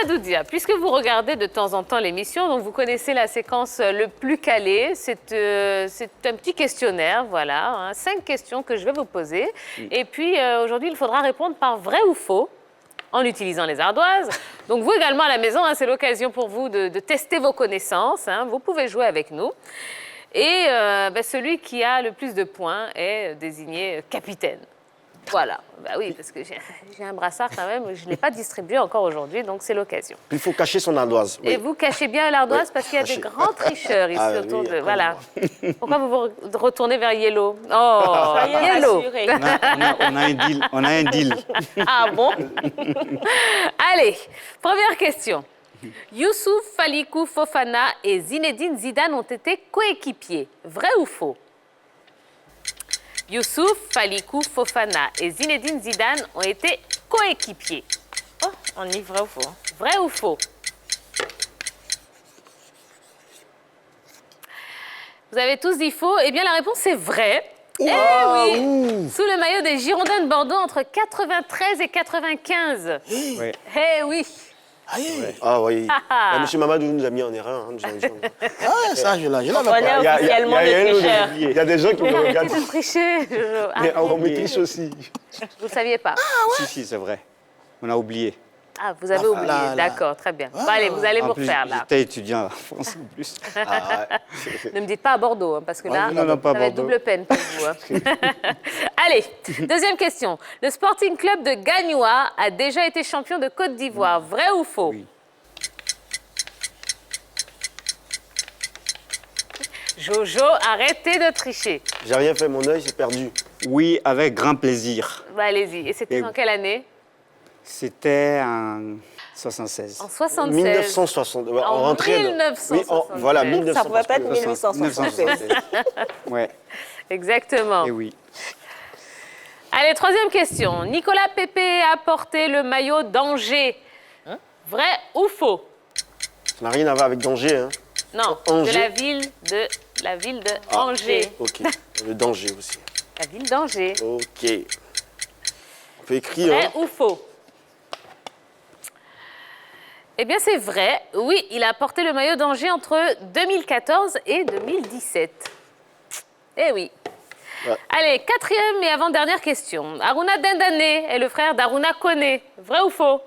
Mamadou Dia, puisque vous regardez de temps en temps l'émission, donc vous connaissez la séquence le plus calé. C'est un petit questionnaire, voilà, hein, 5 questions que je vais vous poser. Et puis aujourd'hui, il faudra répondre par vrai ou faux en utilisant les ardoises. Donc vous également à la maison, hein, c'est l'occasion pour vous de tester vos connaissances. Hein, vous pouvez jouer avec nous. Et celui qui a le plus de points est désigné capitaine. Voilà, bah oui, parce que j'ai un brassard quand même, je ne l'ai pas distribué encore aujourd'hui, donc c'est l'occasion. Il faut cacher son ardoise. Oui. Et vous cachez bien l'ardoise parce qu'il y a des grands tricheurs ici autour de... Voilà. Pourquoi vous vous retournez vers Yellow? Oh, Yellow. On a un deal. Ah bon? Allez, première question. Youssouf Falikou Fofana et Zinedine Zidane ont été coéquipiers. Vrai ou faux? Youssouf Falikou Fofana et Zinedine Zidane ont été coéquipiers. Oh, on dit vrai ou faux? Vrai ou faux? Vous avez tous dit faux. Eh bien, la réponse est vrai. Eh oui! Sous le maillot des Girondins de Bordeaux entre 93 et 95. Oui. Eh oui! Ah oui. Bah, Monsieur Mamadou nous a mis en erreur. Hein, Ah, ça, je l'avais On pas. est officiellement des tricheurs. Il y a des gens qui me regardent. Vous trichez. Mais on me triche aussi. Vous ne le saviez pas? Si, c'est vrai. On a oublié. Ah, vous avez oublié. là. D'accord, très bien. Bon, allez, vous allez vous En plus, refaire là. j'étais étudiant en France en plus. Ne me dites pas à Bordeaux, hein, parce que là, non, pas ça va être Bordeaux. double peine pour vous. Hein. Allez, deuxième question. Le Sporting Club de Gagnoa a déjà été champion de Côte d'Ivoire. Vrai ou faux? Oui. Jojo, arrêtez de tricher. J'ai rien fait, mon œil s'est perdu. Oui, avec grand plaisir. Bah, allez-y. Et c'était Et- en quelle année? C'était en 76. En 76. 1960. Ouais, En on rentrait. 1976. Voilà, Ça 1900. pouvait pas être parce que- 1876. Ouais, Exactement. et oui. Allez, troisième question. Nicolas Pépé a porté le maillot d'Angers. Vrai ou faux? Ça n'a rien à voir avec danger. Hein. Non, Angers. de la ville de Angers. Ok. Le danger aussi. La ville d'Angers. Ok. On peut écrire. Vrai Hein. ou faux? Eh bien, c'est vrai. Oui, il a porté le maillot d'Angers entre 2014 et 2017. Eh oui. Ouais. Allez, quatrième et avant-dernière question. Aruna Dendane est le frère d'Aruna Koné. Vrai ou faux?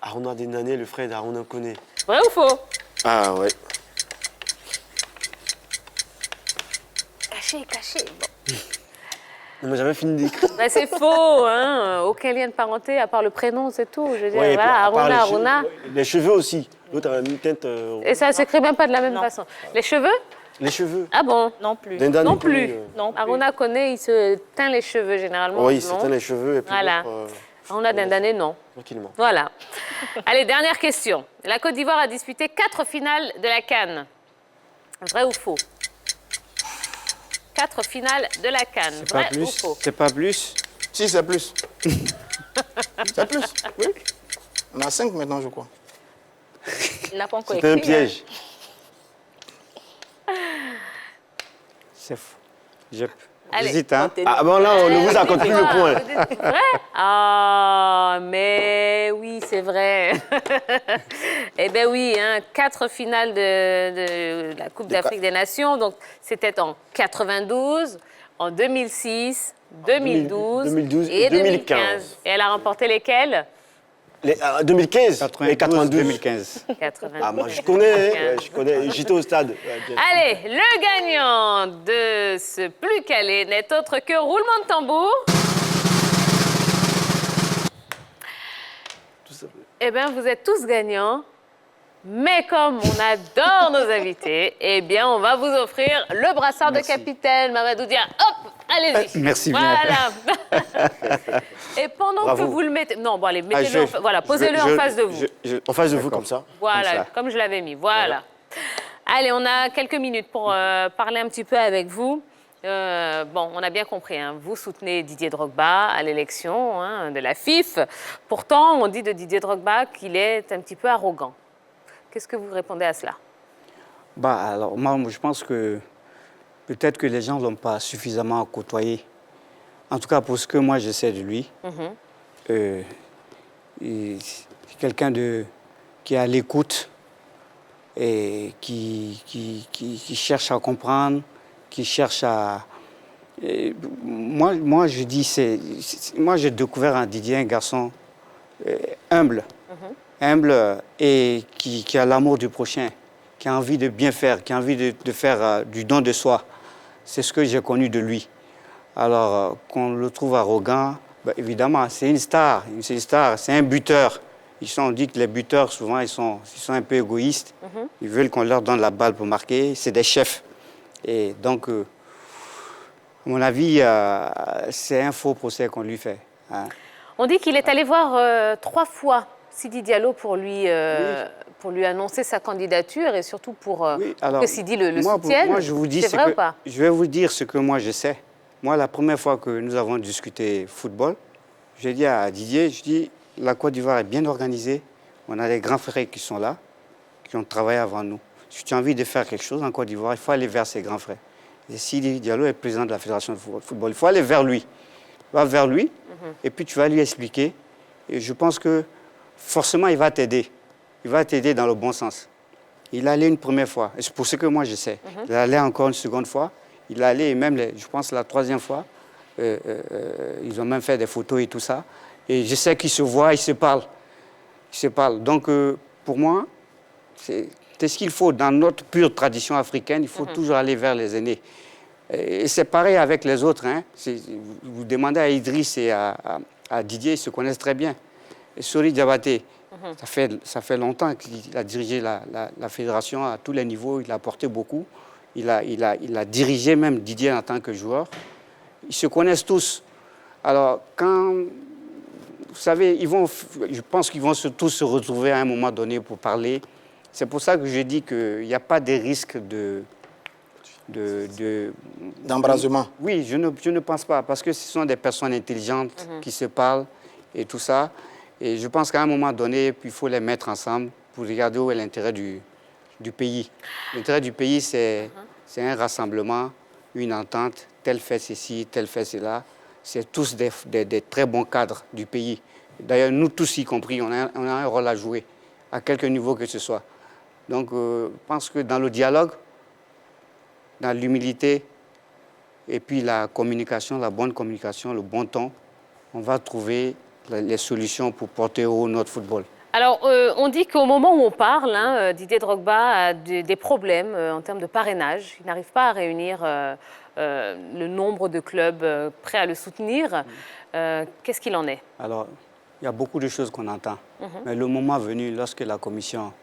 Aruna Dendane, le frère d'Aruna Koné. Vrai ou faux? Ah ouais. Caché. Bon. Non, mais j'avais fini d'écrire. Ben, c'est faux, hein. Aucun lien de parenté à part le prénom, c'est tout. Je veux dire, Ouais, voilà, à part les Aruna. cheveux- Les cheveux aussi. L'autre avait une tête. Et ça ne s'écrit même pas de la même Non. façon. Les cheveux? Les cheveux. Ah bon? Non plus. Dendane Non Koné, plus. Non plus. Aruna Koné, il se teint les cheveux généralement. Oui, blonds. c'était les cheveux. Et puis Voilà. l'autre, Aruna Dendane, non. tranquillement. Voilà. Allez, dernière question. La Côte d'Ivoire a disputé 4 finales de la CAN. Vrai ou faux? 4 finales de la CAN. C'est pas Vrai ou plus. faux? C'est pas plus. Si, c'est plus. C'est plus, oui. On a 5 maintenant, je crois. Il n'a pas encore C'était un écrit. piège. C'est faux. Allez. J'hésite, hein. Ah bon, là, on ne vous accorde plus le point. Vrai? Ah, mais oui, c'est vrai. Eh bien oui, hein, 4 finales de la Coupe d'Afrique des Nations. Donc, c'était en 92, en 2006, 2012, 2012 et et 2015. 2015. Et elle a remporté lesquels? 2015 et 92, 92. 2015. 92. Ah, moi, je connais. Hein, je connais. J'étais au stade. Allez, le gagnant de ce plus calé n'est autre que roulement de tambour. Tout ça. Eh bien, vous êtes tous gagnants. Mais comme on adore nos invités, eh bien, on va vous offrir le brassard Merci. de capitaine Mamadou Dia. Hop, allez-y. Merci bien. Voilà. Et pendant Bravo. que vous le mettez... Non, bon, allez, Ah, mettez-le voilà, posez-le en face de vous. En face de vous, D'accord. comme ça. Voilà, Comme ça. comme je l'avais mis. Voilà. Allez, on a quelques minutes pour parler un petit peu avec vous. Bon, on a bien compris, hein, vous soutenez Didier Drogba à l'élection de la FIF. Pourtant, on dit de Didier Drogba qu'il est un petit peu arrogant. Qu'est-ce que vous répondez à cela? Bah, alors, moi, je pense que peut-être que les gens ne l'ont pas suffisamment côtoyé. En tout cas, pour ce que moi je sais de lui, quelqu'un qui est à l'écoute et qui cherche à comprendre, qui cherche à... Moi, je dis, moi, j'ai découvert en Didier un garçon humble, humble et qui a l'amour du prochain, qui a envie de bien faire, qui a envie de faire du don de soi. C'est ce que j'ai connu de lui. Alors, qu'on le trouve arrogant, ben, évidemment, c'est une star, c'est un buteur. On dit que les buteurs, souvent, ils sont un peu égoïstes. Ils veulent qu'on leur donne la balle pour marquer. C'est des chefs. Et donc, à mon avis, c'est un faux procès qu'on lui fait. Hein. On dit qu'il est allé voir 3 fois Sidi Diallo pour lui annoncer sa candidature et surtout pour que Sidi le soutienne. Moi, je vous dis c'est vrai ou pas? Je vais vous dire ce que moi je sais. Moi, la première fois que nous avons discuté football, j'ai dit à Didier, je dis, la Côte d'Ivoire est bien organisée. On a des grands frères qui sont là, qui ont travaillé avant nous. Si tu as envie de faire quelque chose en Côte d'Ivoire, il faut aller vers ses grands frères. Et Sidi Diallo est président de la Fédération de football. Il faut aller vers lui. Va vers lui et puis tu vas lui expliquer. Et je pense que forcément, il va t'aider. Il va t'aider dans le bon sens. Il allait une première fois. Et c'est pour ce que moi, je sais. Il allait encore une seconde fois. Il allait, et même, je pense, la 3e fois. Ils ont même fait des photos et tout ça. Et je sais qu'ils se voient, ils se parlent. Ils se parlent. Donc, pour moi, c'est ce qu'il faut. Dans notre pure tradition africaine, il faut toujours aller vers les aînés. Et c'est pareil avec les autres. Hein. Vous demandez à Idriss et à Didier, ils se connaissent très bien. Et Sori Diabaté, ça fait longtemps qu'il a dirigé la fédération à tous les niveaux. Il a apporté beaucoup. Il a dirigé même Didier en tant que joueur. Ils se connaissent tous. Alors, quand... Vous savez, je pense qu'ils vont tous se retrouver à un moment donné pour parler. C'est pour ça que je dis qu'il n'y a pas de risque d'embrasement. Oui, je ne pense pas, parce que ce sont des personnes intelligentes qui se parlent et tout ça. Et je pense qu'à un moment donné, il faut les mettre ensemble pour regarder où est l'intérêt du pays. L'intérêt du pays, c'est un rassemblement, une entente, tel fait ceci, tel fait cela. C'est tous des très bons cadres du pays. D'ailleurs, nous tous y compris, on a un rôle à jouer, à quelque niveau que ce soit. Donc, je pense que dans le dialogue, dans l'humilité, et puis la communication, la bonne communication, le bon ton, on va trouver les solutions pour porter haut notre football. Alors, on dit qu'au moment où on parle, hein, Didier Drogba a des problèmes en termes de parrainage. Il n'arrive pas à réunir le nombre de clubs prêts à le soutenir. Qu'est-ce qu'il en est? Alors, il y a beaucoup de choses qu'on entend. Mais le moment venu, lorsque la commission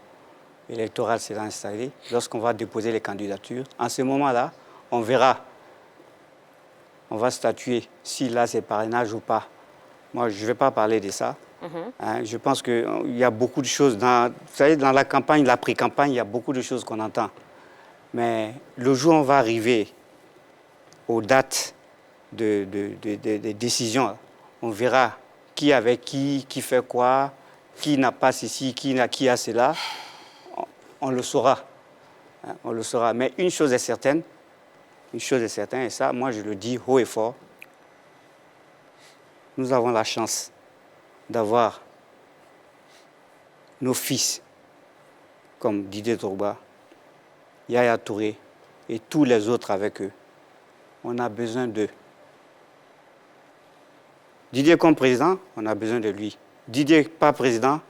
électorale sera installée, lorsqu'on va déposer les candidatures, en ce moment-là, on verra. On va statuer si là c'est parrainage ou pas. Moi, je ne vais pas parler de ça. Hein, je pense qu'il y a beaucoup de choses. Vous savez, dans la campagne, la pré-campagne, il y a beaucoup de choses qu'on entend. Mais le jour où on va arriver aux dates des décisions, on verra qui avec qui fait quoi, qui n'a pas ceci, qui a cela. On le saura. Hein, on le saura. Mais une chose est certaine, et ça, moi je le dis haut et fort, nous avons la chance d'avoir nos fils comme Didier Drogba, Yaya Touré et tous les autres avec eux. On a besoin d'eux. Didier comme président, on a besoin de lui. Didier pas président,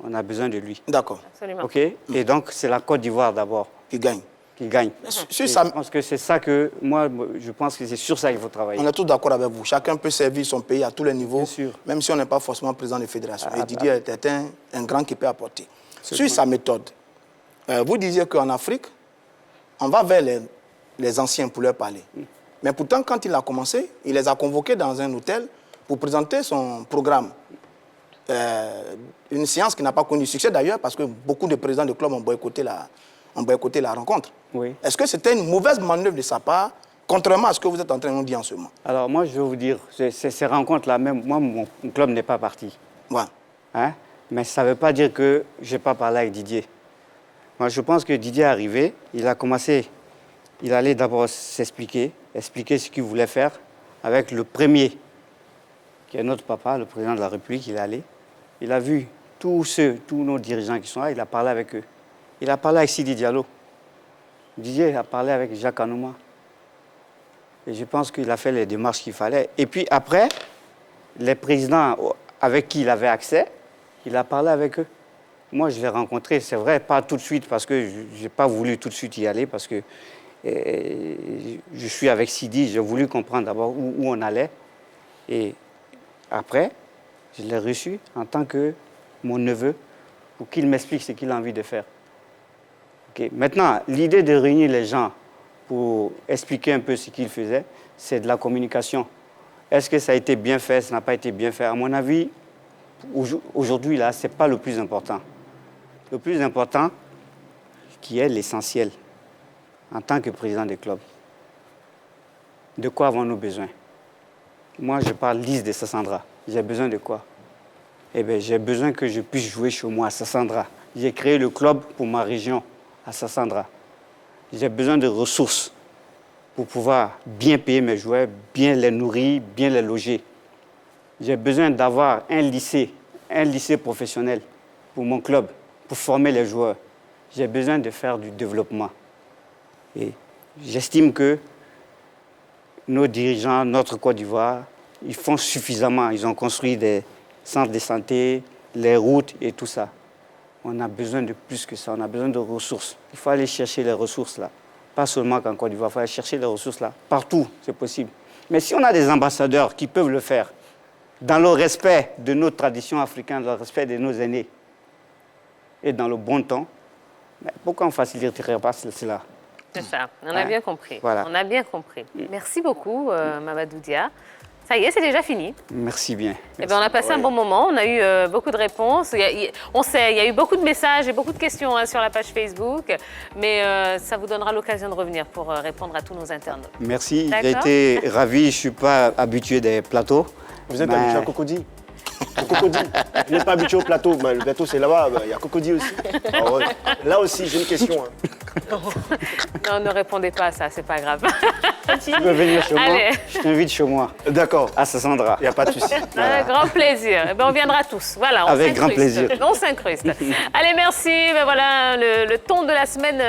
on a besoin de lui. D'accord. Absolument. OK? Et donc, c'est la Côte d'Ivoire d'abord Qui gagne. qui gagne. Sur ça, Je pense que c'est ça que, moi, je pense que c'est sur ça qu'il faut travailler. on est tous d'accord avec vous. Chacun peut servir son pays à tous les niveaux, Bien sûr. même si on n'est pas forcément président de fédération. Et Didier était un grand qui peut apporter. Sur sa méthode, vous disiez qu'en Afrique, on va vers les anciens pour leur parler. Mais pourtant, quand il a commencé, il les a convoqués dans un hôtel pour présenter son programme. Une séance qui n'a pas connu succès d'ailleurs, parce que beaucoup de présidents de clubs ont boycotté la rencontre. Oui. Est-ce que c'était une mauvaise manœuvre de sa part, contrairement à ce que vous êtes en train de nous dire en ce moment? Alors, moi, je vais vous dire, ces rencontres-là, même moi, mon club n'est pas parti. Ouais. Hein? Mais ça ne veut pas dire que je n'ai pas parlé avec Didier. Moi, je pense que Didier est arrivé, il a commencé, il allait d'abord expliquer ce qu'il voulait faire avec le premier, qui est notre papa, le président de la République. Il est allé, il a vu tous nos dirigeants qui sont là, il a parlé avec eux. Il a parlé avec Sidi Diallo. Didier a parlé avec Jacques Anouma. Et je pense qu'il a fait les démarches qu'il fallait. Et puis après, les présidents avec qui il avait accès, il a parlé avec eux. Moi, je l'ai rencontré, c'est vrai, pas tout de suite, parce que je n'ai pas voulu tout de suite y aller, parce que je suis avec Sidi, j'ai voulu comprendre d'abord où on allait. Et après, je l'ai reçu en tant que mon neveu, pour qu'il m'explique ce qu'il a envie de faire. Okay. Maintenant, l'idée de réunir les gens pour expliquer un peu ce qu'ils faisaient, c'est de la communication. Est-ce que ça a été bien fait, ça n'a pas été bien fait? À mon avis, aujourd'hui, là, ce n'est pas le plus important. Le plus important, qui est l'essentiel, en tant que président des clubs, de quoi avons-nous besoin? Moi, je parle liste de Sassandra. J'ai besoin de quoi? Eh bien, j'ai besoin que je puisse jouer chez moi à Sassandra. J'ai créé le club pour ma région, à Sassandra. J'ai besoin de ressources pour pouvoir bien payer mes joueurs, bien les nourrir, bien les loger. J'ai besoin d'avoir un lycée professionnel pour mon club, pour former les joueurs. J'ai besoin de faire du développement. Et j'estime que nos dirigeants, notre Côte d'Ivoire, ils font suffisamment. Ils ont construit des centres de santé, les routes et tout ça. On a besoin de plus que ça, on a besoin de ressources. Il faut aller chercher les ressources là. Pas seulement qu'en Côte d'Ivoire, il faut aller chercher les ressources là. Partout, c'est possible. Mais si on a des ambassadeurs qui peuvent le faire, dans le respect de nos traditions africaines, dans le respect de nos aînés, et dans le bon temps, pourquoi on ne faciliterait pas cela? C'est ça, on a bien compris. Voilà. On a bien compris. Merci beaucoup, Mamadou Dia. Ça y est, c'est déjà fini. Merci bien. Eh bien, on a passé un bon moment, on a eu beaucoup de réponses. On sait, il y a eu beaucoup de messages et beaucoup de questions sur la page Facebook, mais ça vous donnera l'occasion de revenir pour répondre à tous nos internautes. Merci, j'ai été ravi. Je ne suis pas habitué des plateaux. Vous êtes habitué à Cocody? Au Cocody. Vous n'êtes pas habitué au plateau. Mais le plateau, c'est là-bas. Il y a Cocody aussi. Ah ouais. Là aussi, j'ai une question. Non, ne répondez pas à ça, c'est pas grave. Tu peux venir chez moi, Allez. je t'invite chez moi, D'accord. à Sassandra. Il n'y a pas de souci. Avec grand plaisir. Eh ben, on viendra tous. Voilà, on Avec grand s'incruste. plaisir. On s'incruste. Allez, merci. Ben voilà, le ton de la semaine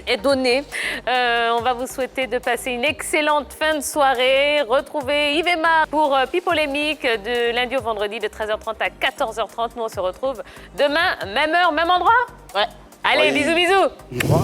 est donné. On va vous souhaiter de passer une excellente fin de soirée. Retrouvez Yves et Mar pour Pipolémique de lundi au vendredi de 13h30 à 14h30. Nous, on se retrouve demain, même heure, même endroit. Ouais. Allez, Oui. bisous, bisous.